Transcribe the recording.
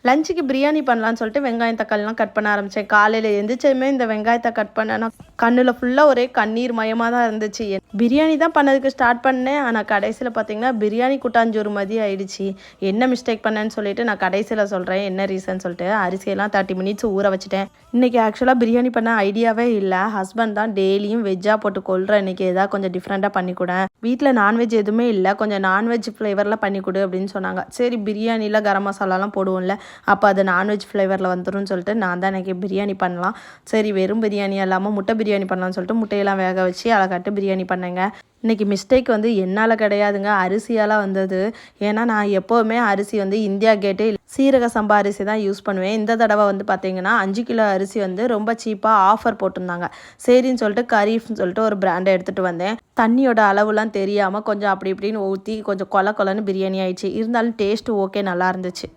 லஞ்சுக்கு பிரியாணி பண்ணலான்னு சொல்லிட்டு வெங்காயம் தக்காளிலாம் கட் பண்ண ஆரம்பித்தேன். காலையில் எந்திரிச்சதுமே இந்த வெங்காயத்தை கட் பண்ணேன்னா கண்ணில் ஃபுல்லாக ஒரே கண்ணீர் மயமாக தான் இருந்துச்சு. பிரியாணி தான் பண்ணதுக்கு ஸ்டார்ட் பண்ணேன். ஆனால் கடைசியில் பார்த்தீங்கன்னா பிரியாணி கூட்டாஞ்சோறு மாதிரி ஆயிடுச்சு. என்ன மிஸ்டேக் பண்ணேன்னு சொல்லிட்டு நான் கடைசியில் சொல்கிறேன் என்ன ரீசன் சொல்லிட்டு. அரிசியெல்லாம் 30 மினிட்ஸ் ஊற வச்சுட்டேன். இன்றைக்கி ஆக்சுவலாக பிரியாணி பண்ண ஐடியாவே இல்லை. ஹஸ்பண்ட் தான் டெய்லியும் வெஜ்ஜாக போட்டு கொள்கிறேன், இன்றைக்கி ஏதாவது கொஞ்சம் டிஃப்ரெண்ட்டாக பண்ணிக்கூட, வீட்டில் நான்வெஜ் எதுவுமே இல்லை, கொஞ்சம் நான்வெஜ் ஃப்ளேவரில் பண்ணிக்கொடு அப்படின்னு சொன்னாங்க. சரி பிரியாணியில் கரம் மசாலாலாம் போடுவோம்ல, அப்போ அது நான்வெஜ் ஃப்ளேவரில் வந்துடும் சொல்லிட்டு நான் தான் இன்றைக்கி பிரியாணி பண்ணலாம். சரி வெறும் பிரியாணி இல்லாமல் முட்டை பிரியாணி பண்ணலான்னு சொல்லிட்டு முட்டையெல்லாம் வேக வச்சு அழகாட்டு பிரியாணி பண்ணேங்க. இன்றைக்கி மிஸ்டேக் வந்து என்னால் கிடையாதுங்க, அரிசியால் வந்தது. ஏன்னா நான் எப்போவுமே அரிசி வந்து இந்தியா கேட்டு சீரக சம்பா அரிசி தான் யூஸ் பண்ணுவேன். இந்த தடவை வந்து பார்த்திங்கன்னா 5 கிலோ அரிசி வந்து ரொம்ப சீப்பாக ஆஃபர் போட்டிருந்தாங்க. சரின்னு சொல்லிட்டு கரீஃப்னு சொல்லிட்டு ஒரு பிராண்டை எடுத்துகிட்டு வந்தேன். தண்ணியோட அளவுலாம் தெரியாமல் கொஞ்சம் அப்படி இப்படின்னு ஊற்றி கொஞ்சம் கொல கொலன்னு பிரியாணி ஆயிடுச்சு. இருந்தாலும் டேஸ்ட்டு ஓகே, நல்லா இருந்துச்சு.